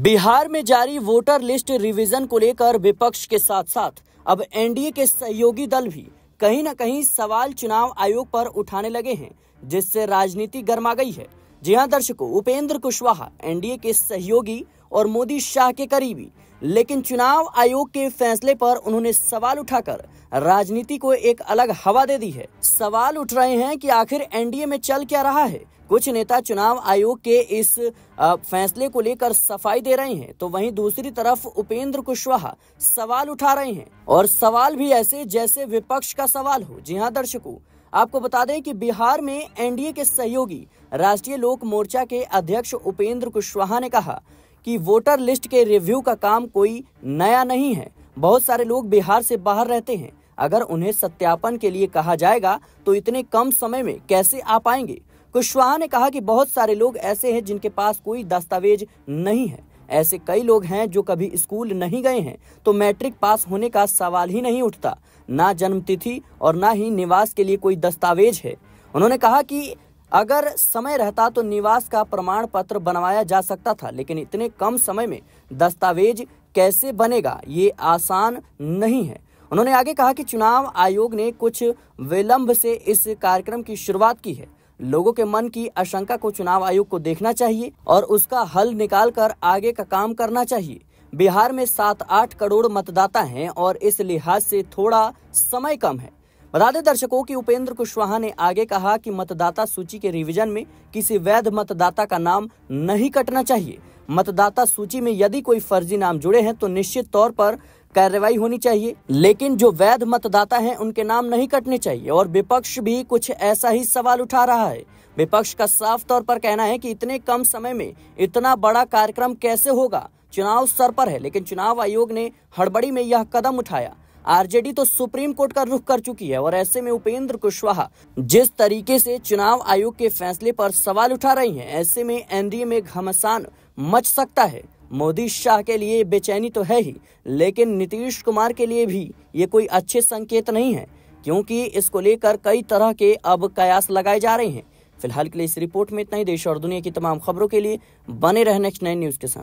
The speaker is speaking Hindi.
बिहार में जारी वोटर लिस्ट रिवीजन को लेकर विपक्ष के साथ साथ अब एनडीए के सहयोगी दल भी कहीं न कहीं सवाल चुनाव आयोग पर उठाने लगे हैं, जिससे राजनीति गर्मा गई है। जी हां दर्शकों, उपेंद्र कुशवाहा एनडीए के सहयोगी और मोदी शाह के करीबी, लेकिन चुनाव आयोग के फैसले पर उन्होंने सवाल उठाकर राजनीति को एक अलग हवा दे दी है। सवाल उठ रहे हैं कि आखिर एनडीए में चल क्या रहा है। कुछ नेता चुनाव आयोग के इस फैसले को लेकर सफाई दे रहे हैं, तो वहीं दूसरी तरफ उपेंद्र कुशवाहा सवाल उठा रहे हैं, और सवाल भी ऐसे जैसे विपक्ष का सवाल हो। जी हां दर्शकों, आपको बता दें कि बिहार में एनडीए के सहयोगी राष्ट्रीय लोक मोर्चा के अध्यक्ष उपेंद्र कुशवाहा ने कहा कि वोटर लिस्ट के रिव्यू का काम कोई नया नहीं है। बहुत सारे लोग बिहार से बाहर रहते हैं, अगर उन्हें सत्यापन के लिए कहा जाएगा तो इतने कम समय में कैसे आ पाएंगे। कुशवाहा ने कहा कि बहुत सारे लोग ऐसे हैं जिनके पास कोई दस्तावेज नहीं है। ऐसे कई लोग हैं जो कभी स्कूल नहीं गए हैं, तो मैट्रिक पास होने का सवाल ही नहीं उठता। ना जन्मतिथि और ना ही निवास के लिए कोई दस्तावेज है। उन्होंने कहा कि अगर समय रहता तो निवास का प्रमाण पत्र बनवाया जा सकता था, लेकिन इतने कम समय में दस्तावेज कैसे बनेगा, ये आसान नहीं है। उन्होंने आगे कहा कि चुनाव आयोग ने कुछ विलंब से इस कार्यक्रम की शुरुआत की है। लोगों के मन की आशंका को चुनाव आयोग को देखना चाहिए और उसका हल निकालकर आगे का काम करना चाहिए। बिहार में 7-8 करोड़ मतदाता हैं और इस लिहाज से थोड़ा समय कम है। बता दें दर्शकों कि उपेंद्र कुशवाहा ने आगे कहा कि मतदाता सूची के रिवीजन में किसी वैध मतदाता का नाम नहीं कटना चाहिए। मतदाता सूची में यदि कोई फर्जी नाम जुड़े हैं तो निश्चित तौर पर कार्रवाई होनी चाहिए, लेकिन जो वैध मतदाता हैं उनके नाम नहीं कटने चाहिए। और विपक्ष भी कुछ ऐसा ही सवाल उठा रहा है। विपक्ष का साफ तौर पर कहना है कि इतने कम समय में इतना बड़ा कार्यक्रम कैसे होगा। चुनाव सर पर है, लेकिन चुनाव आयोग ने हड़बड़ी में यह कदम उठाया। आरजेडी तो सुप्रीम कोर्ट का रुख कर चुकी है, और ऐसे में उपेंद्र कुशवाहा जिस तरीके से चुनाव आयोग के फैसले पर सवाल उठा रही हैं, ऐसे में एनडीए में घमासान मच सकता है। मोदी शाह के लिए बेचैनी तो है ही, लेकिन नीतीश कुमार के लिए भी ये कोई अच्छे संकेत नहीं है, क्योंकि इसको लेकर कई तरह के अब कयास लगाए जा रहे हैं। फिलहाल के लिए इस रिपोर्ट में इतना ही। देश और दुनिया की तमाम खबरों के लिए बने रहे नेक्स्ट 9 न्यूज के साथ।